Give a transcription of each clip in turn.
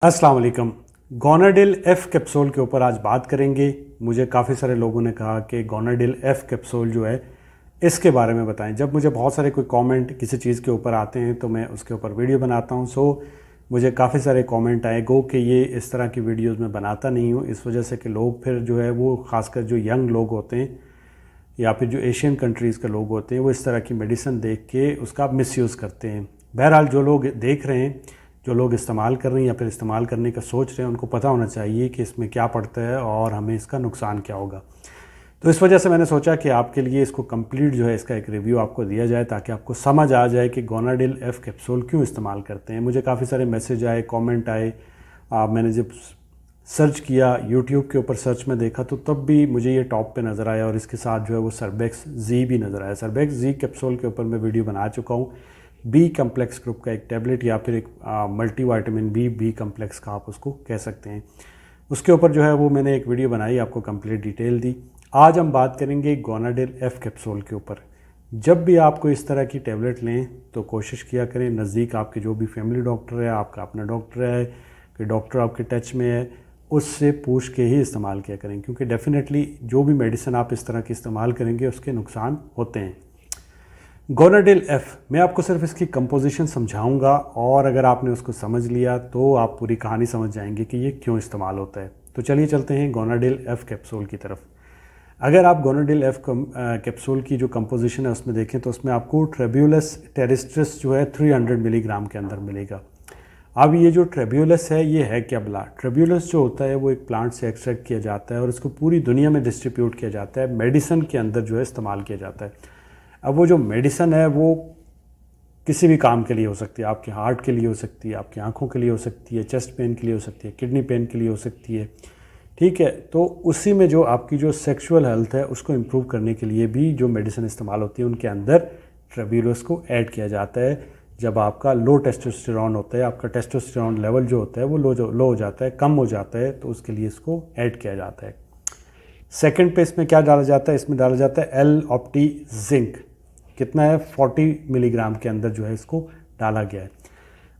अस्सलाम वालेकुम। गोनाडिल F capsule के ऊपर आज बात करेंगे। मुझे काफ़ी सारे लोगों ने कहा कि गोनाडिल एफ कैप्सूल जो है इसके बारे में बताएं। जब मुझे बहुत सारे कोई कमेंट किसी चीज़ के ऊपर आते हैं तो मैं उसके ऊपर वीडियो बनाता हूं। सो मुझे काफ़ी सारे कमेंट आए गो कि ये इस तरह की वीडियोस में बनाता नहीं हूं, इस वजह से कि लोग फिर जो है वो ख़ासकर जो यंग लोग होते हैं या फिर जो एशियन कंट्रीज़ के लोग होते हैं वो इस तरह की मेडिसिन देख के उसका मिसयूज़ करते हैं। बहरहाल जो लोग देख रहे हैं, जो लोग इस्तेमाल कर रहे हैं या फिर इस्तेमाल करने का सोच रहे हैं, उनको पता होना चाहिए कि इसमें क्या पड़ता है और हमें इसका नुकसान क्या होगा। तो इस वजह से मैंने सोचा कि आपके लिए इसको कंप्लीट जो है इसका एक रिव्यू आपको दिया जाए ताकि आपको समझ आ जाए कि गोनाडिल एफ कैप्सूल क्यों इस्तेमाल करते हैं। मुझे काफ़ी सारे मैसेज आए, कमेंट आए। मैंने जब सर्च किया यूट्यूब के ऊपर सर्च में देखा तो तब भी मुझे ये टॉप पे नज़र आया और इसके साथ जो है वो सर्बेक्स जी भी नज़र आया। सर्बेक्स जी कैप्सूल के ऊपर मैं वीडियो बना चुका हूँ। बी कम्प्लेक्स ग्रुप का एक टैबलेट या फिर एक मल्टी वाइटामिन बी कम्प्लेक्स का आप उसको कह सकते हैं। उसके ऊपर जो है वो मैंने एक वीडियो बनाई, आपको कंप्लीट डिटेल दी। आज हम बात करेंगे गोनाडिल एफ कैप्सूल के ऊपर। जब भी आपको इस तरह की टैबलेट लें तो कोशिश किया करें नज़दीक आपके जो भी फैमिली डॉक्टर है, आपका अपना डॉक्टर है, कि डॉक्टर आपके टच में है, उससे पूछ के ही इस्तेमाल किया करें, क्योंकि डेफिनेटली जो भी मेडिसिन आप इस तरह की इस्तेमाल करेंगे उसके नुकसान होते हैं। गोनाडिल एफ, मैं आपको सिर्फ इसकी कंपोजिशन समझाऊंगा और अगर आपने उसको समझ लिया तो आप पूरी कहानी समझ जाएंगे कि ये क्यों इस्तेमाल होता है। तो चलिए चलते हैं गोनाडिल एफ कैप्सूल की तरफ। अगर आप गोनाडिल एफ कैप्सूल की जो कंपोजिशन है उसमें देखें तो उसमें आपको ट्रेब्यूलस टेरिस्ट्रिस जो है 300 मिलीग्राम के अंदर मिलेगा। अब ये जो ट्रेब्यूलस है ये है क्या भला? ट्रेब्यूलस जो होता है वो एक प्लांट से एक्सट्रैक्ट किया जाता है और इसको पूरी दुनिया में डिस्ट्रीब्यूट किया जाता है, मेडिसिन के अंदर जो है इस्तेमाल किया जाता है। अब वो जो मेडिसिन है वो किसी भी काम के लिए हो सकती है, आपके हार्ट के लिए हो सकती है, आपकी आंखों के लिए हो सकती है, चेस्ट पेन के लिए हो सकती है, किडनी पेन के लिए हो सकती है, ठीक है। तो उसी में जो आपकी जो सेक्सुअल हेल्थ है उसको इम्प्रूव करने के लिए भी जो मेडिसिन इस्तेमाल होती है उनके अंदर ट्रेब्यूलस को ऐड किया जाता है। जब आपका लो टेस्टोस्टेरॉन होता है, आपका टेस्टोस्टेरॉन लेवल जो होता है वो लो हो जाता है, कम हो जाता है, तो उसके लिए इसको ऐड किया जाता है। सेकेंड पे इसमें क्या डाला जाता है? इसमें डाला जाता है एल ऑप्टी जिंक। कितना है? 40 मिलीग्राम के अंदर जो है इसको डाला गया है।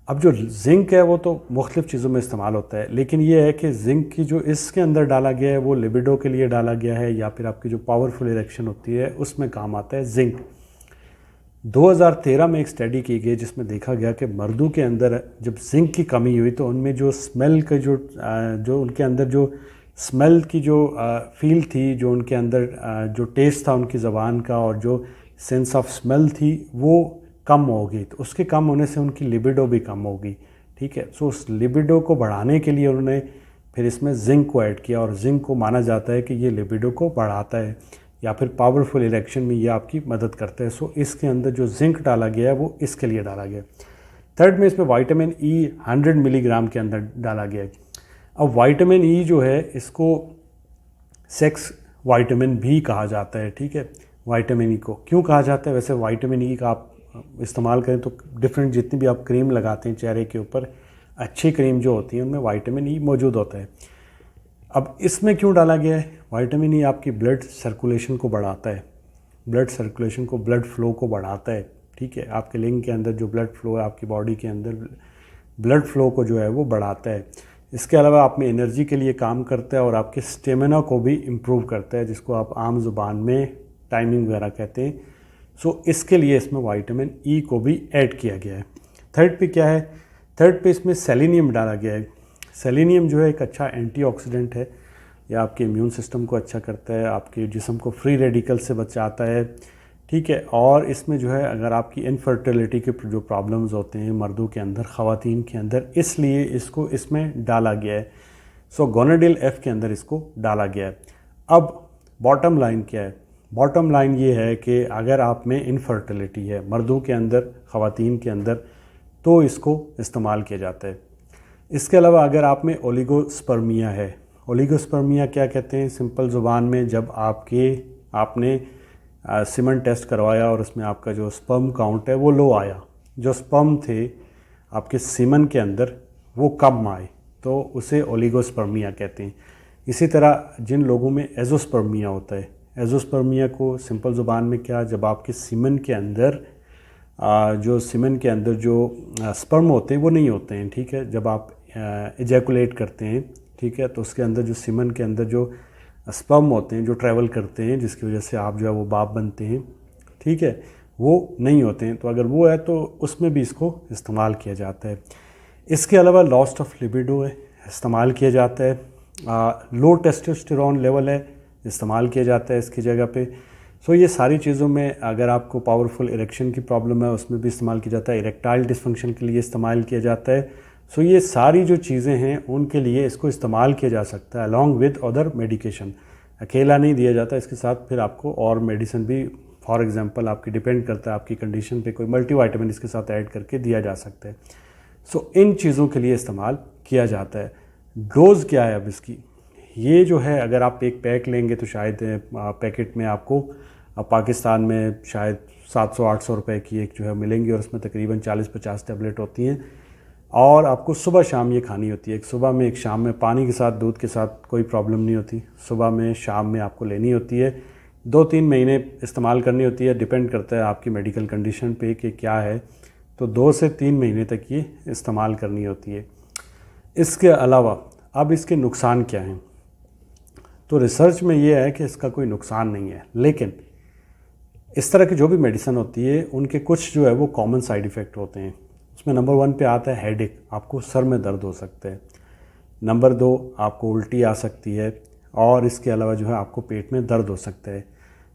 अब जो जिंक है वो तो मुख्तलिफ़ चीज़ों में इस्तेमाल होता है, लेकिन ये है कि जिंक की जो इसके अंदर डाला गया है वो लिबिडो के लिए डाला गया है या फिर आपकी जो पावरफुल इरेक्शन होती है उसमें काम आता है जिंक। 2013 में एक स्टडी की गई जिसमें देखा गया कि मर्दों के अंदर जब जिंक की कमी हुई तो उनमें जो स्मेल के जो उनके अंदर जो स्मेल की जो फील थी, जो उनके अंदर जो टेस्ट था उनकी ज़बान का और जो सेंस ऑफ स्मेल थी वो कम हो गई। तो उसके कम होने से उनकी लिबिडो भी कम हो गई, ठीक है। सो उस लिबिडो को बढ़ाने के लिए उन्होंने फिर इसमें जिंक को ऐड किया और जिंक को माना जाता है कि ये लिबिडो को बढ़ाता है या फिर पावरफुल इरेक्शन में ये आपकी मदद करता है। सो इसके अंदर जो जिंक डाला गया है वो इसके लिए डाला गया। थर्ड में इसमें वाइटामिन ई 100 मिलीग्राम के अंदर डाला गया है। अब वाइटामिन ई जो है इसको सेक्स वाइटामिन भी कहा जाता है, ठीक है। वाइटामिन ई को क्यों कहा जाता है? वैसे वाइटामिन ई का आप इस्तेमाल करें तो डिफरेंट जितनी भी आप क्रीम लगाते हैं चेहरे के ऊपर, अच्छी क्रीम जो होती है उनमें वाइटामिन ई मौजूद होता है। अब इसमें क्यों डाला गया है? वाइटामिन ई आपकी ब्लड सर्कुलेशन को बढ़ाता है, ब्लड सर्कुलेशन को, ब्लड फ्लो को बढ़ाता है, ठीक है। आपके लिंग के अंदर जो ब्लड फ्लो है, आपकी बॉडी के अंदर ब्लड फ्लो को जो है वो बढ़ाता है। इसके अलावा आप में एनर्जी के लिए काम करता है और आपके स्टेमिना को भी इम्प्रूव करता है, जिसको आप आम ज़ुबान में टाइमिंग वगैरह कहते हैं। सो इसके लिए इसमें वाइटामिन ई को भी ऐड किया गया है। थर्ड पे क्या है? थर्ड पे इसमें सेलेनियम डाला गया है। सेलेनियम जो है एक अच्छा एंटीऑक्सीडेंट है, यह आपके इम्यून सिस्टम को अच्छा करता है, आपके जिस्म को फ्री रेडिकल से बचाता है, ठीक है। और इसमें जो है अगर आपकी इनफर्टिलिटी के जो प्रॉब्लम्स होते हैं मर्दों के अंदर, ख़वातीन के अंदर, इसलिए इसको इसमें डाला गया है। सो गोनाडिल एफ के अंदर इसको डाला गया है। अब बॉटम लाइन क्या है? बॉटम लाइन ये है कि अगर आप में इनफर्टिलिटी है मर्दों के अंदर, ख़वातीन के अंदर, तो इसको इस्तेमाल किया जाता है। इसके अलावा अगर आप में ओलिगोस्पर्मिया है, ओलिगोस्पर्मिया क्या कहते हैं सिंपल ज़ुबान में? जब आपने सीमन टेस्ट करवाया और उसमें आपका जो स्पर्म काउंट है वो लो आया, जो स्पर्म थे आपके सीमन के अंदर वो कम आए, तो उसे ओलिगोस्पर्मिया कहते हैं। इसी तरह जिन लोगों में एजोस्पर्मिया होता है, एजोस्पर्मिया को सिंपल ज़ुबान में क्या, जब आपके सीमन के अंदर जो स्पर्म होते हैं वो नहीं होते हैं, ठीक है। जब आप एजैकुलेट करते हैं, ठीक है, तो उसके अंदर जो सीमन के अंदर जो स्पर्म होते हैं जो ट्रैवल करते हैं जिसकी वजह से आप जो है वो बाप बनते हैं, ठीक है, वो नहीं होते हैं। तो अगर वो है तो उसमें भी इसको इस्तेमाल किया जाता है। इसके अलावा लॉस्ट ऑफ लिबिडो है, इस्तेमाल किया जाता है। लो टेस्टोस्टेरोन लेवल है, इस्तेमाल किया जाता है इसकी जगह पे। सो ये सारी चीज़ों में अगर आपको पावरफुल इरेक्शन की प्रॉब्लम है उसमें भी इस्तेमाल किया जाता है, इरेक्टाइल डिसफंक्शन के लिए इस्तेमाल किया जाता है। सो ये सारी जो चीज़ें हैं उनके लिए इसको इस्तेमाल किया जा सकता है अलॉन्ग विद अदर मेडिकेशन। अकेला नहीं दिया जाता, इसके साथ फिर आपको और मेडिसिन भी फॉर एग्जांपल आपकी डिपेंड करता है आपकी कंडीशन पे, कोई मल्टीविटामिन इसके साथ ऐड करके दिया जा सकता है। सो इन चीज़ों के लिए इस्तेमाल किया जाता है। डोज़ क्या है अब इसकी, ये जो है अगर आप एक पैक लेंगे तो शायद पैकेट में आपको पाकिस्तान में शायद 700-800 रुपए की एक जो है मिलेंगी और उसमें तकरीबन 40-50 टैबलेट होती हैं और आपको सुबह शाम ये खानी होती है। एक सुबह में एक शाम में, पानी के साथ दूध के साथ कोई प्रॉब्लम नहीं होती, सुबह में शाम में आपको लेनी होती है। 2-3 महीने इस्तेमाल करनी होती है, डिपेंड करता है आपकी मेडिकल कंडीशन पे कि क्या है, तो 2 से 3 महीने तक ये इस्तेमाल करनी होती है। इसके अलावा अब इसके नुकसान क्या हैं, तो रिसर्च में ये है कि इसका कोई नुकसान नहीं है, लेकिन इस तरह की जो भी मेडिसिन होती है उनके कुछ जो है वो कॉमन साइड इफ़ेक्ट होते हैं। उसमें नंबर 1 पे आता है हेडेक, आपको सर में दर्द हो सकता है। नंबर 2 आपको उल्टी आ सकती है और इसके अलावा जो है आपको पेट में दर्द हो सकता है।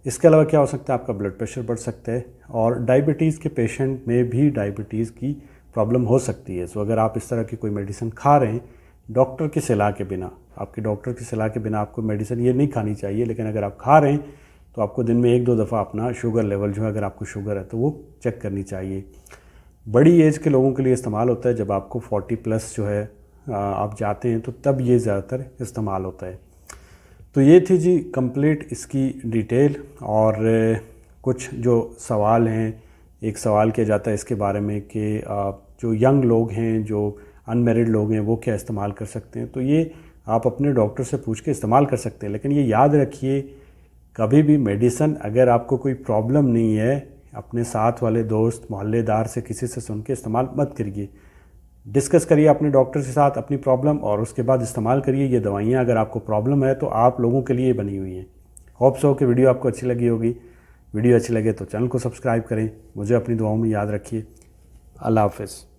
इसके अलावा क्या हो सकता है, आपका ब्लड प्रेशर बढ़ सकता है और डायबिटीज़ के पेशेंट में भी डायबिटीज़ की प्रॉब्लम हो सकती है। सो अगर आप इस तरह की कोई मेडिसिन खा रहे हैं डॉक्टर की सलाह के बिना, आपके डॉक्टर की सलाह के बिना आपको मेडिसिन ये नहीं खानी चाहिए, लेकिन अगर आप खा रहे हैं तो आपको दिन में 1-2 दफ़ा अपना शुगर लेवल जो है, अगर आपको शुगर है तो वो चेक करनी चाहिए। बड़ी एज के लोगों के लिए इस्तेमाल होता है, जब आपको 40+ जो है आप जाते हैं तो तब ये ज़्यादातर इस्तेमाल होता है। तो ये थी जी कंप्लीट इसकी डिटेल और कुछ जो सवाल हैं, एक सवाल किया जाता है इसके बारे में कि जो यंग लोग हैं, जो अनमेरिड लोग हैं, वो क्या इस्तेमाल कर सकते हैं। तो ये आप अपने डॉक्टर से पूछ के इस्तेमाल कर सकते हैं, लेकिन ये याद रखिए कभी भी मेडिसिन अगर आपको कोई प्रॉब्लम नहीं है, अपने साथ वाले दोस्त मोहल्लेदार से किसी से सुन के इस्तेमाल मत करिए। डिस्कस करिए अपने डॉक्टर के साथ अपनी प्रॉब्लम और उसके बाद इस्तेमाल करिए। ये दवाइयाँ अगर आपको प्रॉब्लम है तो आप लोगों के लिए बनी हुई हैं। होप सो कि वीडियो आपको अच्छी लगी होगी। वीडियो अच्छी लगे तो चैनल को सब्सक्राइब करें। मुझे अपनी दुआओं में याद रखिए। अल्लाह हाफ़िज़।